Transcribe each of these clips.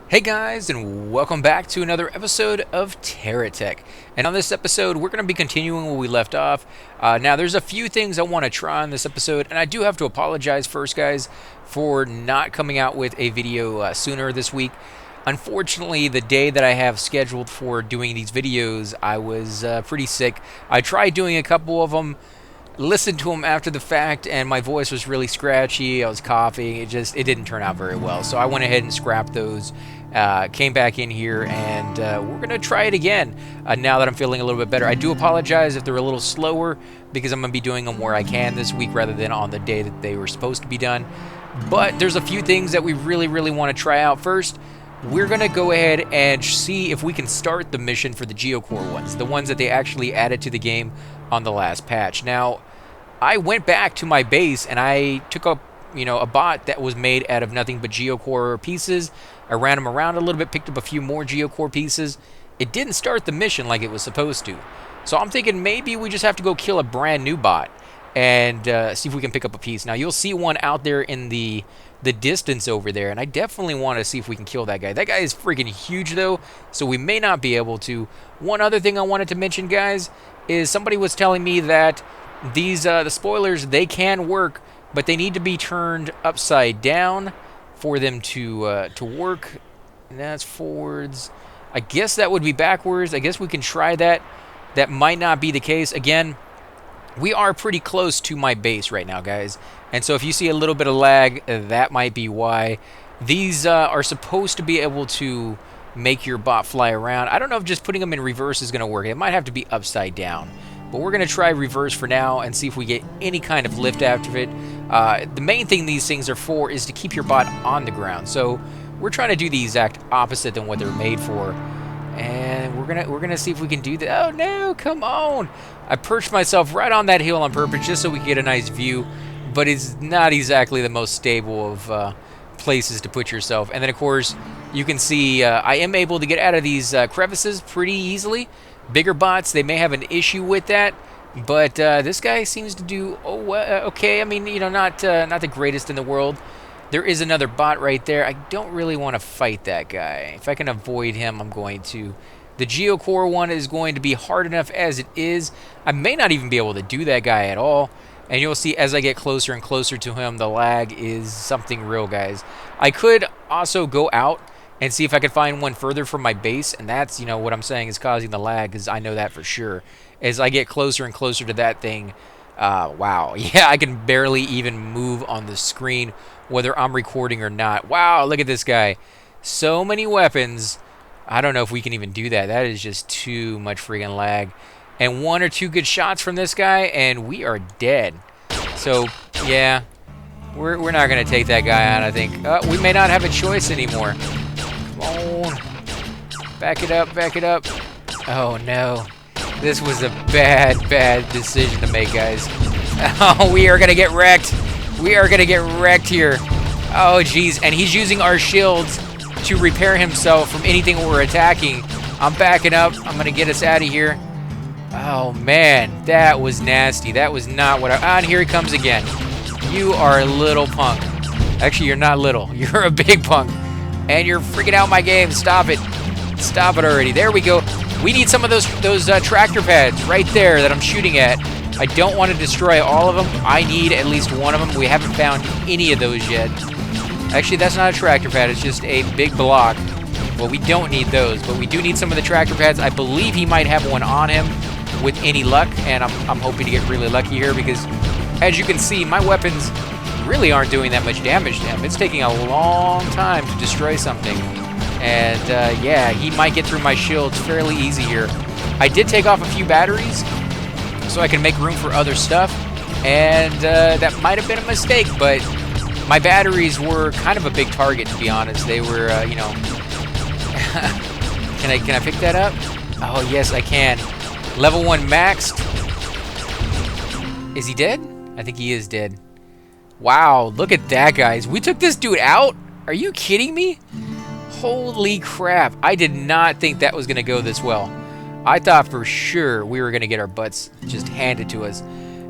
Hey guys, and welcome back to another episode of Terra Tech. And on this episode, we're going to be continuing where we left off. Now, there's a few things I want to try on this episode, and I do have to apologize first, guys, for not coming out with a video sooner this week. Unfortunately, the day that I have scheduled for doing these videos, I was pretty sick. I tried doing a couple of them, listened to them after the fact, and my voice was really scratchy. I was coughing. It didn't turn out very well. So I went ahead and scrapped those. Came back in here, and we're going to try it again now that I'm feeling a little bit better. I do apologize if they're a little slower because I'm going to be doing them where I can this week rather than on the day that they were supposed to be done. But there's a few things that we really want to try out. First, we're going to go ahead and see if we can start the mission for the Geo Corp ones, the ones that they actually added to the game on the last patch. Now, I went back to my base and I took up a bot that was made out of nothing but Geo Corp pieces. I ran them around a little bit, picked up a few more Geo Corp pieces. It didn't start the mission like it was supposed to. So I'm thinking maybe we just have to go kill a brand new bot and see if we can pick up a piece. Now, you'll see one out there in the distance over there, and I definitely want to see if we can kill that guy. That guy is freaking huge, though, so we may not be able to. One other thing I wanted to mention, guys, is somebody was telling me that these the spoilers, they can work, but they need to be turned upside down for them to work. And that's forwards. I guess that would be backwards. I guess we can try that. That might not be the case. Again, we are pretty close to my base right now, guys. And so if you see a little bit of lag, that might be why. These are supposed to be able to make your bot fly around. I don't know if just putting them in reverse is going to work. It might have to be upside down. But we're going to try reverse for now and see if we get any kind of lift after it. The main thing these things are for is to keep your bot on the ground. So we're trying to do the exact opposite than what they're made for. And we're gonna see if we can do that. Oh no, come on. I perched myself right on that hill on purpose just so we could get a nice view. But it's not exactly the most stable of places to put yourself. And then, of course, you can see I am able to get out of these crevices pretty easily. Bigger bots, they may have an issue with that, but this guy seems to do okay. I mean, not the greatest in the world. There is another bot right there. I don't really want to fight that guy. If I can avoid him, I'm going to. The Geo Corp one is going to be hard enough as it is. I may not even be able to do that guy at all. And you'll see as I get closer and closer to him, the lag is something real, guys. I could also go out and see if I could find one further from my base, and that's, what I'm saying is causing the lag, because I know that for sure. As I get closer and closer to that thing, wow. Yeah, I can barely even move on the screen, whether I'm recording or not. Wow, look at this guy. So many weapons. I don't know if we can even do that. That is just too much freaking lag. And one or two good shots from this guy, and we are dead. So, yeah, we're not going to take that guy out, I think. We may not have a choice anymore. Come on. Back it up, back it up. Oh, no. This was a bad decision to make, guys. Oh, we are going to get wrecked. We are going to get wrecked here. Oh, jeez. And he's using our shields to repair himself from anything we're attacking. I'm backing up. I'm going to get us out of here. Oh, man. That was nasty. That was not what and here he comes again. You are a little punk. Actually, you're not little. You're a big punk. And you're freaking out my game. Stop it. Stop it already. There we go. We need some of those tractor pads right there that I'm shooting at. I don't want to destroy all of them. I need at least one of them. We haven't found any of those yet. Actually, that's not a tractor pad. It's just a big block. Well, we don't need those, but we do need some of the tractor pads. I believe he might have one on him with any luck, and I'm hoping to get really lucky here because, as you can see, my weapons really aren't doing that much damage to him. It's taking a long time to destroy something. And, yeah, he might get through my shields fairly easy here. I did take off a few batteries so I can make room for other stuff. And that might have been a mistake, but my batteries were kind of a big target, to be honest. They were, Can I pick that up? Oh, yes, I can. Level 1 maxed. Is he dead? I think he is dead. Wow, look at that, guys. We took this dude out? Are you kidding me? Holy crap. I did not think that was going to go this well. I thought for sure we were going to get our butts just handed to us.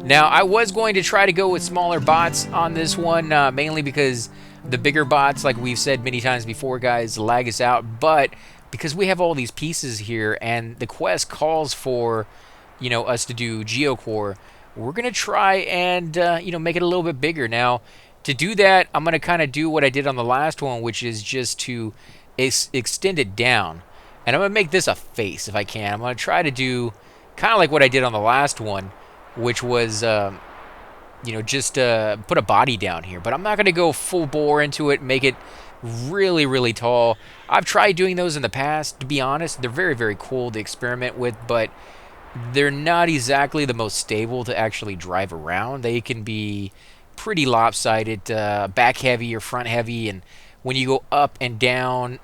Now, I was going to try to go with smaller bots on this one, mainly because The bigger bots, like we've said many times before, guys, lag us out. But because we have all these pieces here, and the quest calls for, us to do Geo Corp, we're gonna try and make it a little bit bigger. Now, to do that, I'm gonna kind of do what I did on the last one, which is just to extend it down, and I'm gonna make this a face if I can. I'm gonna try to do kind of like what I did on the last one, which was just put a body down here. But I'm not going to go full bore into it, make it really, really tall. I've tried doing those in the past. To be honest, they're very, very cool to experiment with, but they're not exactly the most stable to actually drive around. They can be pretty lopsided, back heavy or front heavy, and when you go up and down,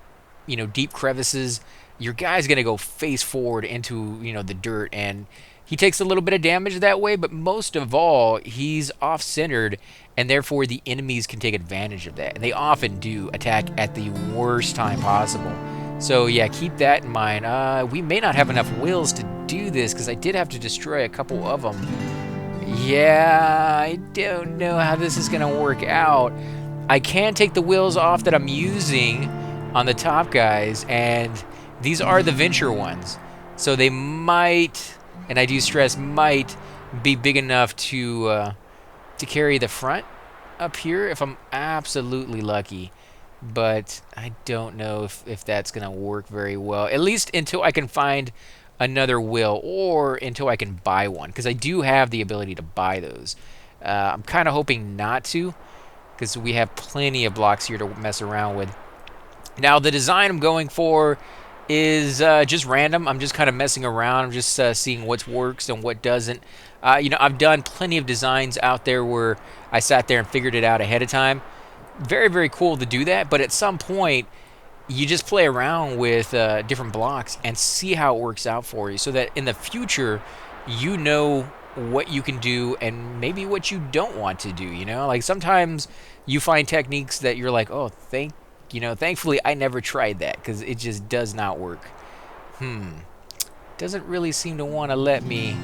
deep crevices, your guy's going to go face forward into, the dirt, and he takes a little bit of damage that way, but most of all, he's off-centered, and therefore the enemies can take advantage of that. And they often do attack at the worst time possible. So yeah, keep that in mind. We may not have enough wheels to do this, because I did have to destroy a couple of them. Yeah, I don't know how this is going to work out. I can take the wheels off that I'm using on the top guys, and these are the venture ones. So they might, and I do stress might, be big enough to carry the front up here if I'm absolutely lucky. But I don't know if that's going to work very well, at least until I can find another wheel or until I can buy one, because I do have the ability to buy those. I'm kind of hoping not to, because we have plenty of blocks here to mess around with. Now, the design I'm going for is just random. I'm just kind of messing around. I'm just seeing what works and what doesn't. I've done plenty of designs out there where I sat there and figured it out ahead of time. Very, very cool to do that, but at some point, you just play around with different blocks and see how it works out for you, so that in the future, you know what you can do and maybe what you don't want to do. Like sometimes you find techniques that you're like, oh, thankfully I never tried that, because it just does not work. Doesn't really seem to want to let me.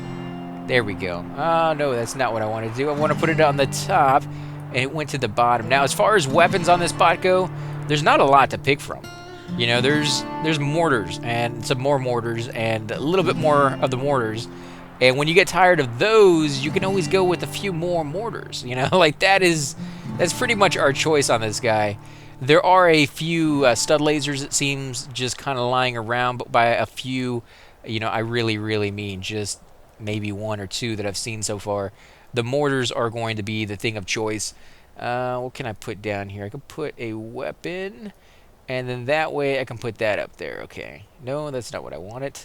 There we go. Oh no, that's not what I want to do. I want to put it on the top, and it went to the bottom. Now, as far as weapons on this bot go, there's not a lot to pick from. There's mortars and some more mortars and a little bit more of the mortars. And when you get tired of those, you can always go with a few more mortars. Like that's pretty much our choice on this guy. There are a few stud lasers, it seems, just kind of lying around, but by a few, I really, really mean just maybe one or two that I've seen so far. The mortars are going to be the thing of choice. What can I put down here? I can put a weapon, and then that way I can put that up there. Okay. No, that's not what I wanted.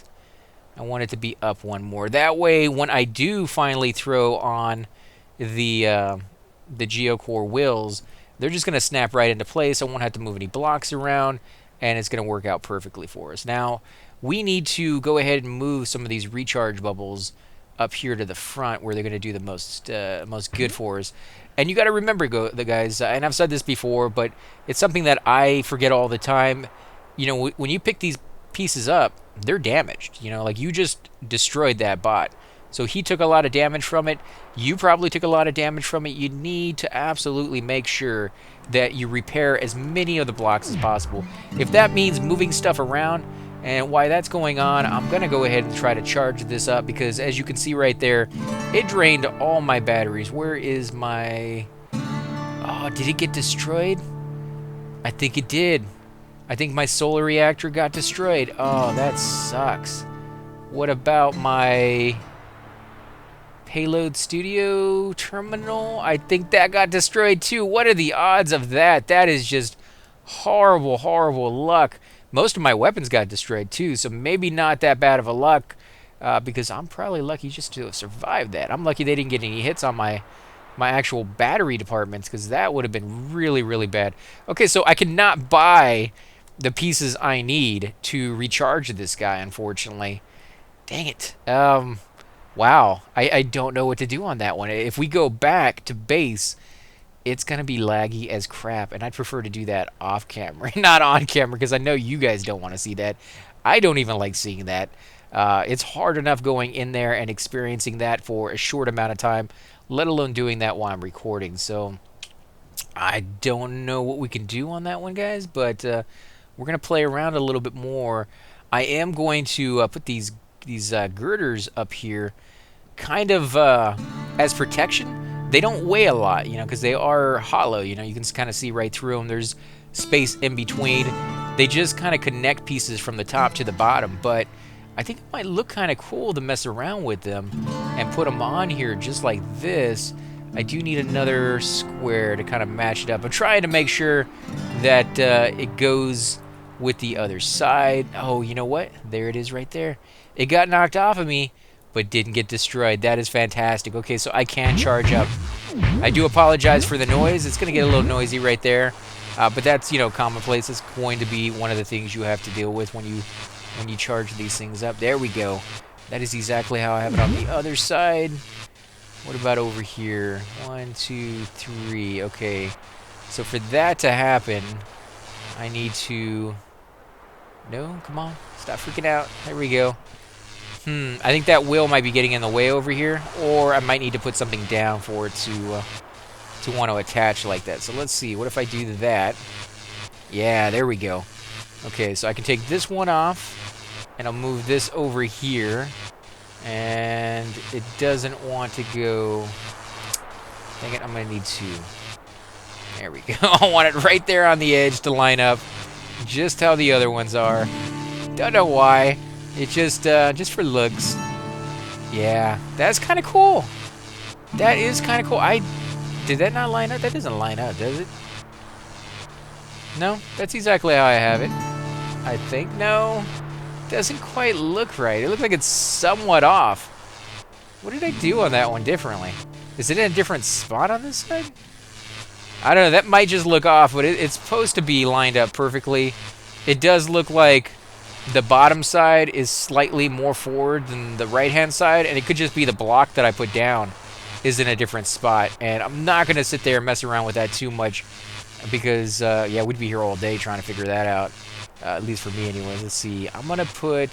I want it to be up one more. That way, when I do finally throw on the Geo Corp wheels, they're just going to snap right into place. I won't have to move any blocks around, and it's going to work out perfectly for us. Now, we need to go ahead and move some of these recharge bubbles up here to the front, where they're going to do the most good for us. And you got to remember, guys, and I've said this before, but it's something that I forget all the time. When you pick these pieces up, they're damaged. Like you just destroyed that bot. So he took a lot of damage from it. You probably took a lot of damage from it. You need to absolutely make sure that you repair as many of the blocks as possible. If that means moving stuff around, and while that's going on, I'm going to go ahead and try to charge this up, because as you can see right there, it drained all my batteries. Where is my... Oh, did it get destroyed? I think it did. I think my solar reactor got destroyed. Oh, that sucks. What about my Payload Studio terminal? I think that got destroyed too. What are the odds of that? That is just horrible, horrible luck. Most of my weapons got destroyed too, so maybe not that bad of a luck, because I'm probably lucky just to have survived that. I'm lucky they didn't get any hits on my actual battery departments, because that would have been really, really bad. Okay, so I cannot buy the pieces I need to recharge this guy, unfortunately. Dang it. Wow. I don't know what to do on that one. If we go back to base, it's going to be laggy as crap, and I'd prefer to do that off camera, not on camera, because I know you guys don't want to see that. I don't even like seeing that. It's hard enough going in there and experiencing that for a short amount of time, let alone doing that while I'm recording. So I don't know what we can do on that one, guys, but we're gonna play around a little bit more. I am going to put these girders up here, kind of as protection. They don't weigh a lot, you know, because they are hollow. You know, you can kind of see right through them. There's space in between. They just kind of connect pieces from the top to the bottom, but I think it might look kind of cool to mess around with them and put them on here just like this. I do need another square to kind of match it up. I'm trying to make sure that it goes with the other side. Oh, you know what? There it is right there. It got knocked off of me, but didn't get destroyed. That is fantastic. Okay, so I can charge up. I do apologize for the noise. It's going to get a little noisy right there. But that's, you know, commonplace. It's going to be one of the things you have to deal with when you charge these things up. There we go. That is exactly how I have it on the other side. What about over here? 1, 2, 3. Okay. So for that to happen, I need to... No, come on. Stop freaking out. There we go. I think that wheel might be getting in the way over here, or I might need to put something down for it to want to attach like that. So let's see. What if I do that? Yeah, there we go. Okay, so I can take this one off, and I'll move this over here. And it doesn't want to go... Dang it, I'm going to need to... There we go. I want it right there on the edge to line up just how the other ones are. Don't know why. It's just for looks. Yeah, that's kind of cool. That is kind of cool. Did that not line up? That doesn't line up, does it? No, that's exactly how I have it. I think. No, doesn't quite look right. It looks like it's somewhat off. What did I do on that one differently? Is it in a different spot on this side? I don't know. That might just look off, but it's supposed to be lined up perfectly. It does look like the bottom side is slightly more forward than the right-hand side, and it could just be the block that I put down is in a different spot. And I'm not going to sit there and mess around with that too much because, yeah, we'd be here all day trying to figure that out, at least for me anyway. Let's see. I'm going to put...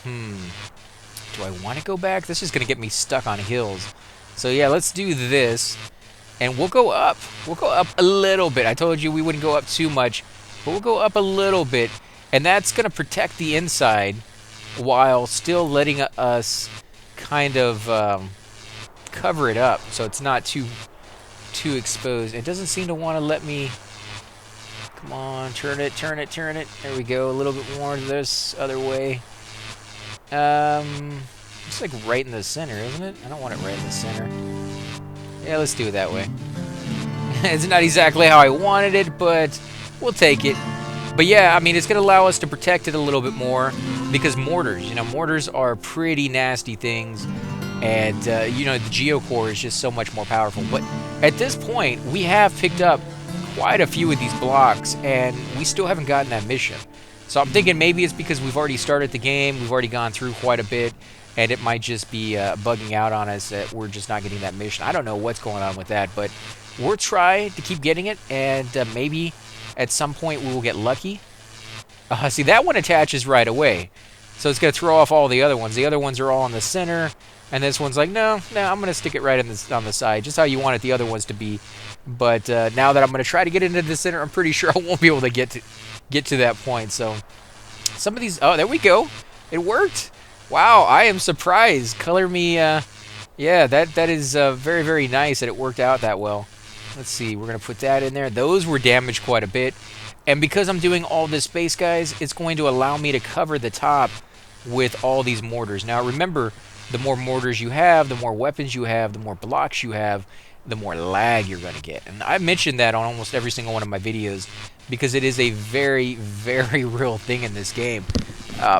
Do I want to go back? This is going to get me stuck on hills. So, yeah, let's do this, and we'll go up. We'll go up a little bit. I told you we wouldn't go up too much, but we'll go up a little bit. And that's going to protect the inside while still letting us kind of cover it up so it's not too exposed. It doesn't seem to want to let me... Come on, turn it, turn it, turn it. There we go, a little bit more this other way. It's like right in the center, isn't it? I don't want it right in the center. Yeah, let's do it that way. It's not exactly how I wanted it, but we'll take it. But yeah, I mean, it's going to allow us to protect it a little bit more because mortars, you know, mortars are pretty nasty things. And, you know, the Geo Corp is just so much more powerful. But at this point, we have picked up quite a few of these blocks, and we still haven't gotten that mission. So I'm thinking maybe it's because we've already started the game, we've already gone through quite a bit, and it might just be bugging out on us that we're just not getting that mission. I don't know what's going on with that, but we'll try to keep getting it, and maybe... At some point, we will get lucky. See, that one attaches right away. So it's going to throw off all the other ones. The other ones are all in the center. And this one's like, no, I'm going to stick it right on the side. Just how you wanted the other ones to be. But now that I'm going to try to get into the center, I'm pretty sure I won't be able to get to that point. So some of these... Oh, there we go. It worked. Wow, I am surprised. Color me... yeah, that is very, very nice that it worked out that well. Let's see, we're going to put that in there. Those were damaged quite a bit. And because I'm doing all this space, guys, it's going to allow me to cover the top with all these mortars. Now, remember, the more mortars you have, the more weapons you have, the more blocks you have, the more lag you're going to get. And I mentioned that on almost every single one of my videos because it is a very, very real thing in this game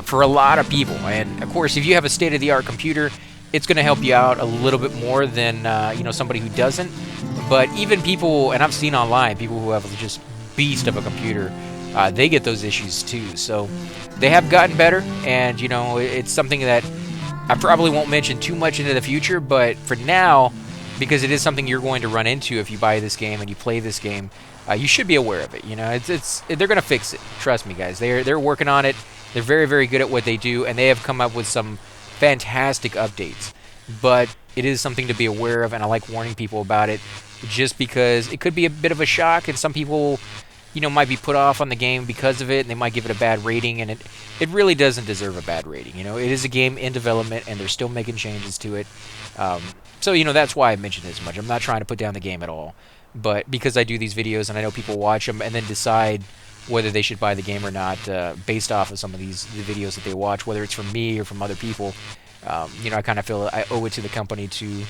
for a lot of people. And, of course, if you have a state-of-the-art computer, it's going to help you out a little bit more than, you know, somebody who doesn't. But even people, and I've seen online, people who have just beast of a computer, they get those issues too. So they have gotten better, and, you know, it's something that I probably won't mention too much into the future, but for now, because it is something you're going to run into if you buy this game and you play this game, you should be aware of it. You know, they're going to fix it. Trust me, guys. They're working on it. They're very, very good at what they do, and they have come up with some fantastic updates. But it is something to be aware of, and I like warning people about it. just because it could be a bit of a shock, and some people, you know, might be put off on the game because of it, and they might give it a bad rating, and it really doesn't deserve a bad rating. You know, it is a game in development, and they're still making changes to it. So, you know, that's why I mentioned it as much. I'm not trying to put down the game at all, but because I do these videos, and I know people watch them and then decide whether they should buy the game or not based off of some of the videos that they watch, whether it's from me or from other people. You know, I kind of feel I owe it to the company to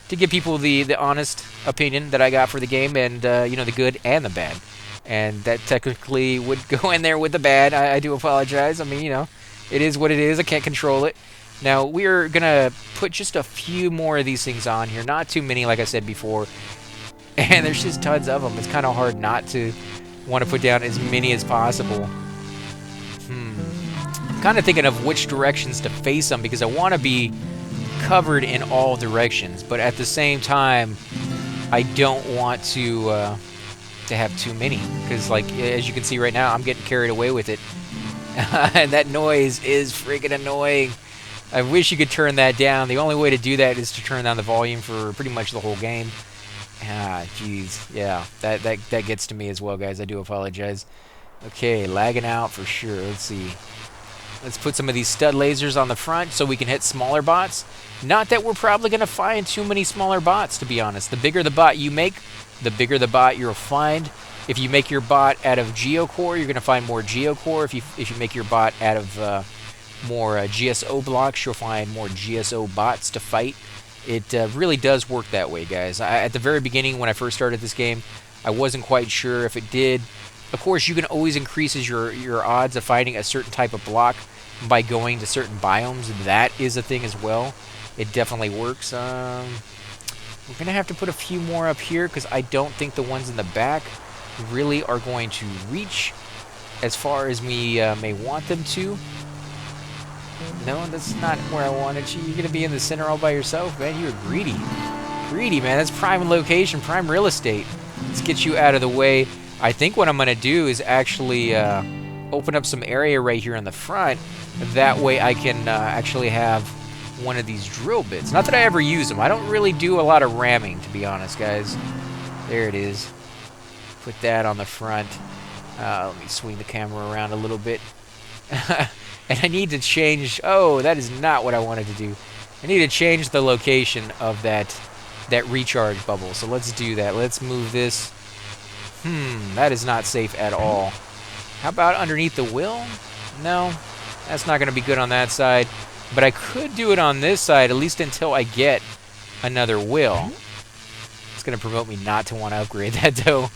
give people the honest opinion that I got for the game, and you know, the good and the bad. And that technically would go in there with the bad. I do apologize. I mean, you know, it is what it is. I can't control it. Now, we're going to put just a few more of these things on here. Not too many, like I said before. And there's just tons of them. It's kind of hard not to want to put down as many as possible. I'm kind of thinking of which directions to face them, because I want to be covered in all directions. But at the same time, I don't want to have too many, because, like, as you can see right now, I'm getting carried away with it. And that noise is freaking annoying. I wish you could turn that down. The only way to do that is to turn down the volume for pretty much the whole game. Ah, jeez. Yeah, that gets to me as well, guys. I do apologize. Okay, lagging out for sure. Let's see. Let's put some of these stud lasers on the front so we can hit smaller bots. Not that we're probably going to find too many smaller bots, to be honest. The bigger the bot you make, the bigger the bot you'll find. If you make your bot out of Geo Corp, you're going to find more Geo Corp. If you make your bot out of more GSO blocks, you'll find more GSO bots to fight. It really does work that way, guys. At the very beginning, when I first started this game, I wasn't quite sure if it did. Of course, you can always increase your odds of finding a certain type of block by going to certain biomes. That is a thing as well. It definitely works. We're going to have to put a few more up here, because I don't think the ones in the back really are going to reach as far as we may want them to. No, that's not where I wanted you. You're going to be in the center all by yourself, man. You're greedy. Greedy, man. That's prime location, prime real estate. Let's get you out of the way. I think what I'm going to do is actually open up some area right here in the front. That way I can actually have one of these drill bits. Not that I ever use them. I don't really do a lot of ramming, to be honest, guys. There it is. Put that on the front. Let me swing the camera around a little bit. And I need to change... Oh, that is not what I wanted to do. I need to change the location of that recharge bubble. So let's do that. Let's move this. That is not safe at all. How about underneath the wheel? No, that's not going to be good on that side. But I could do it on this side, at least until I get another wheel. It's going to promote me not to want to upgrade that, though.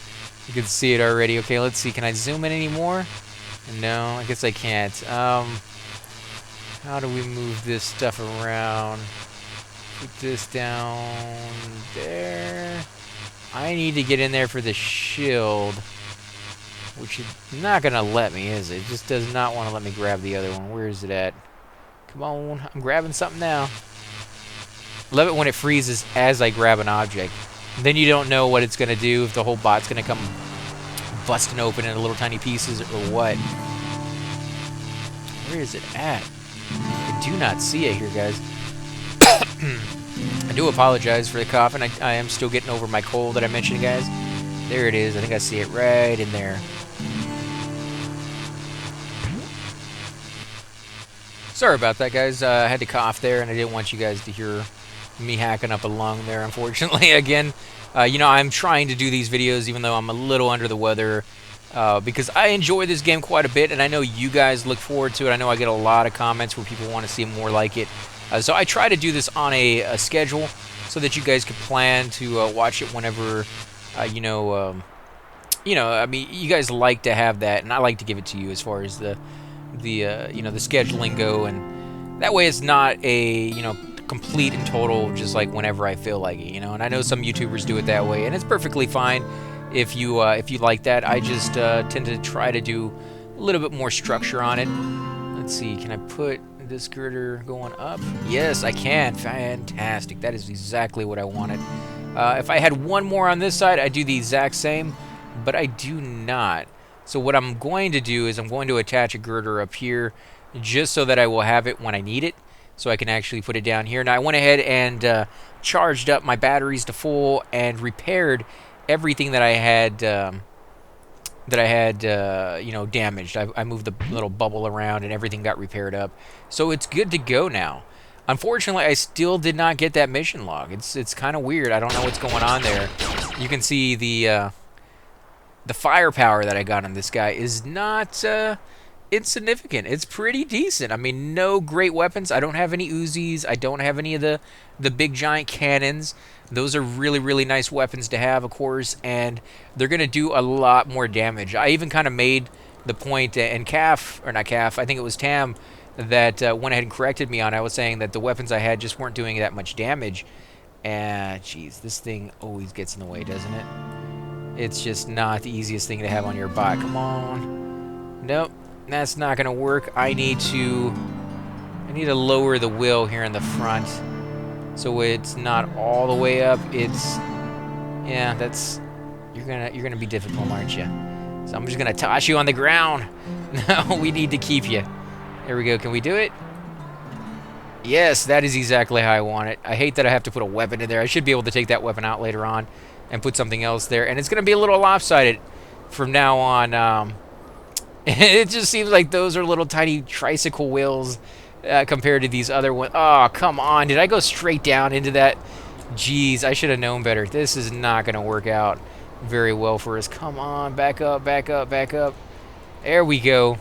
You can see it already. Okay, let's see. Can I zoom in anymore? No, I guess I can't. How do we move this stuff around? Put this down there. I need to get in there for the shield, which is not going to let me, is it? It just does not want to let me grab the other one. Where is it at? Come on, I'm grabbing something now. Love it when it freezes as I grab an object. Then you don't know what it's going to do, if the whole bot's going to come busting open in little tiny pieces or what. Where is it at? I do not see it here, guys. I do apologize for the coughing. I am still getting over my cold that I mentioned, guys. There it is. I think I see it right in there. Sorry about that, guys. I had to cough there, and I didn't want you guys to hear me hacking up a lung there, unfortunately. Again, you know, I'm trying to do these videos even though I'm a little under the weather, because I enjoy this game quite a bit, and I know you guys look forward to it. I know I get a lot of comments where people want to see more like it. So I try to do this on a schedule so that you guys can plan to watch it whenever, you know, I mean, you guys like to have that, and I like to give it to you as far as the you know, the scheduling go, and that way it's not a, you know, complete and total just like whenever I feel like it, you know. And I know some YouTubers do it that way, and it's perfectly fine if you like that. I just tend to try to do a little bit more structure on it. Let's see, can I put this girder going up? Yes, I can. Fantastic. That is exactly what I wanted. If I had one more on this side, I'd do the exact same, but I do not. So what I'm going to do is I'm going to attach a girder up here just so that I will have it when I need it. so I can actually put it down here. Now I went ahead and charged up my batteries to full and repaired everything that I had damaged. I moved the little bubble around and everything got repaired up, so it's good to go now. Unfortunately, I still did not get that mission log. It's kind of weird. I don't know what's going on there. You can see the firepower that I got on this guy is not insignificant. It's pretty decent. I mean, no great weapons. I don't have any Uzis. I don't have any of the big giant cannons. Those are really, really nice weapons to have, of course, and they're going to do a lot more damage. I even kind of made the point, and I think it was Tam, that went ahead and corrected me on. I was saying that the weapons I had just weren't doing that much damage. And, jeez, this thing always gets in the way, doesn't it? It's just not the easiest thing to have on your bot. Come on. Nope, that's not going to work. I need to lower the wheel here in the front so it's not all the way up. You're gonna be difficult, aren't you? So I'm just gonna toss you on the ground. No, we need to keep you. There we go. Can we do it? Yes, that is exactly how I want it. I hate that I have to put a weapon in there. I should be able to take that weapon out later on and put something else there. And it's going to be a little lopsided from now on. It just seems like those are little tiny tricycle wheels compared to these other ones. Oh, come on. Did I go straight down into that? Jeez, I should have known better. This is not going to work out very well for us. Come on. Back up, back up, back up. There we go.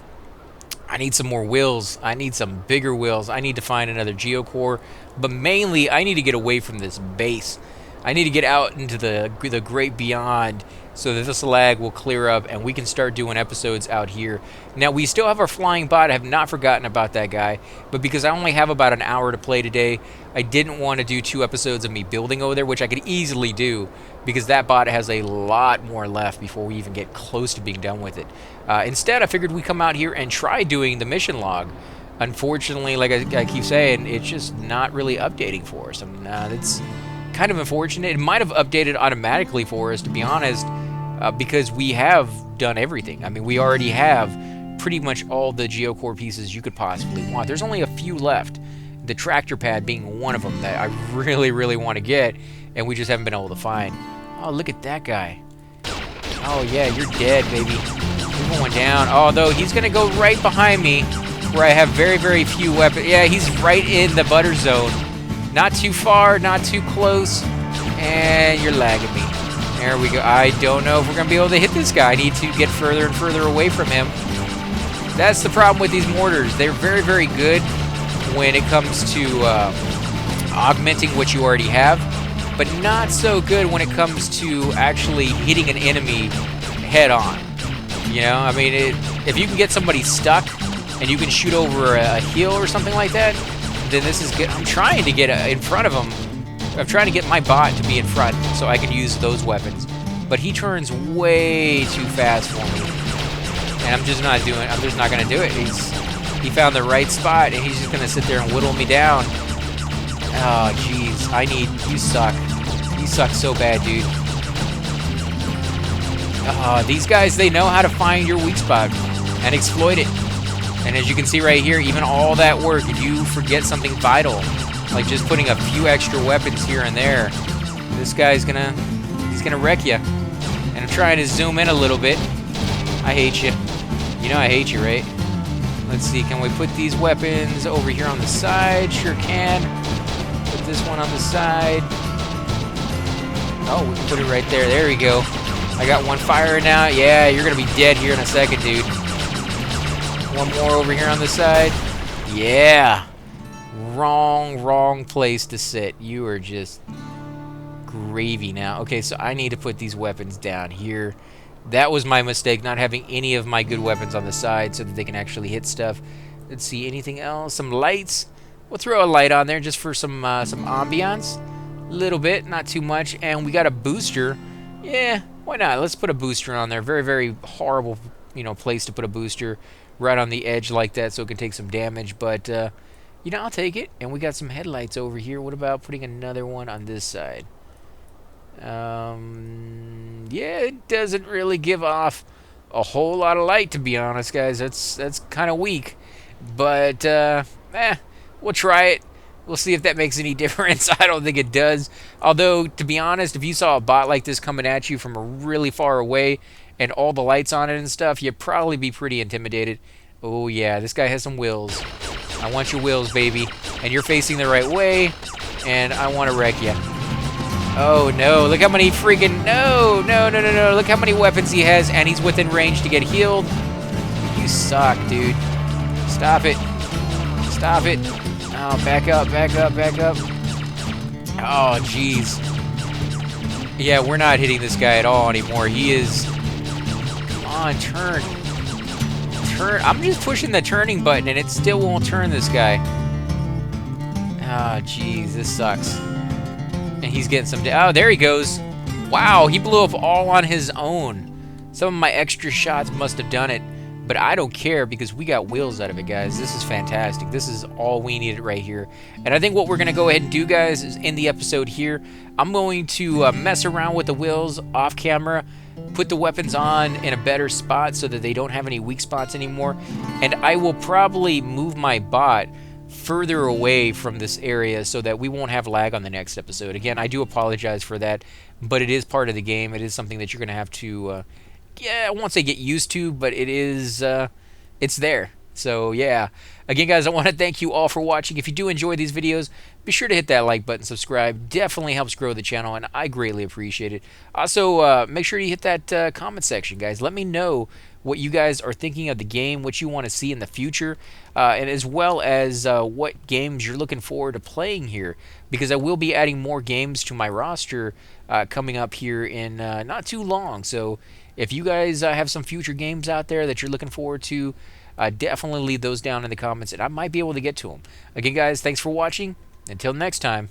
I need some more wheels. I need some bigger wheels. I need to find another Geo Corp. But mainly, I need to get away from this base. I need to get out into the great beyond so that this lag will clear up and we can start doing episodes out here. Now, we still have our flying bot. I have not forgotten about that guy. But because I only have about an hour to play today, I didn't want to do 2 episodes of me building over there, which I could easily do because that bot has a lot more left before we even get close to being done with it. Instead, I figured we'd come out here and try doing the mission log. Unfortunately, like I keep saying, it's just not really updating for us. I mean, it's kind of unfortunate. It might have updated automatically for us, to be honest, because we have done everything. I mean, we already have pretty much all the Geo Corp pieces you could possibly want. There's only a few left, the tractor pad being one of them that I really, really want to get, and we just haven't been able to find. Oh, look at that guy. Oh, yeah, you're dead, baby. You're going down. Although he's going to go right behind me where I have very, very few weapons. Yeah, he's right in the butter zone. Not too far, not too close. And you're lagging me. There we go. I don't know if we're going to be able to hit this guy. I need to get further and further away from him. That's the problem with these mortars. They're very, very good when it comes to augmenting what you already have, but not so good when it comes to actually hitting an enemy head on. You know, I mean, if you can get somebody stuck and you can shoot over a hill or something like that, then this is good. I'm trying to get in front of him. I'm trying to get my bot to be in front so I can use those weapons. But he turns way too fast for me. And I'm just not going to do it. He found the right spot and he's just going to sit there and whittle me down. Oh, jeez. You suck. You suck so bad, dude. These guys, they know how to find your weak spot and exploit it. And as you can see right here, even all that work, if you forget something vital, like just putting a few extra weapons here and there, this guy's he's gonna wreck you. And I'm trying to zoom in a little bit. I hate you. You know I hate you, right? Let's see, can we put these weapons over here on the side? Sure can. Put this one on the side. Oh, we can put it right there. There we go. I got one firing now. Yeah, you're going to be dead here in a second, dude. One more over here on the side. Yeah. Wrong place to sit. You are just gravy now. Okay, so I need to put these weapons down here. That was my mistake, not having any of my good weapons on the side so that they can actually hit stuff. Let's see, anything else? Some lights. We'll throw a light on there just for some ambiance. A little bit, not too much. And we got a booster. Yeah, why not? Let's put a booster on there. Very, very horrible, place to put a booster right on the edge like that so it can take some damage. But, I'll take it. And we got some headlights over here. What about putting another one on this side? Yeah, it doesn't really give off a whole lot of light, to be honest, guys. That's kind of weak. But, We'll try it. We'll see if that makes any difference. I don't think it does. Although, to be honest, if you saw a bot like this coming at you from really far away and all the lights on it and stuff, you'd probably be pretty intimidated. Oh, yeah, this guy has some wills. I want your wills, baby. And you're facing the right way, and I want to wreck you. Oh, no. Look how many freaking... No, no, no, no, no. Look how many weapons he has, and he's within range to get healed. You suck, dude. Stop it. Stop it. Oh, back up, back up, back up. Oh, jeez. Yeah, we're not hitting this guy at all anymore. He is... Come on, turn. Turn. I'm just pushing the turning button, and it still won't turn this guy. Oh, jeez. This sucks. And he's getting some... Oh, there he goes. Wow, he blew up all on his own. Some of my extra shots must have done it. But I don't care because we got wheels out of it, guys. This is fantastic. This is all we needed right here. And I think what we're going to go ahead and do, guys, is in the episode here, I'm going to mess around with the wheels off camera, put the weapons on in a better spot so that they don't have any weak spots anymore. And I will probably move my bot further away from this area so that we won't have lag on the next episode. Again, I do apologize for that, but it is part of the game. It is something that you're going to have to... yeah, I won't say get used to, but it is, it's there. So, yeah. Again, guys, I want to thank you all for watching. If you do enjoy these videos, be sure to hit that like button, subscribe. Definitely helps grow the channel, and I greatly appreciate it. Also, make sure you hit that comment section, guys. Let me know what you guys are thinking of the game, what you want to see in the future, and as well as what games you're looking forward to playing here, because I will be adding more games to my roster coming up here in not too long. So if you guys have some future games out there that you're looking forward to, definitely leave those down in the comments, and I might be able to get to them. Again, guys, thanks for watching. Until next time.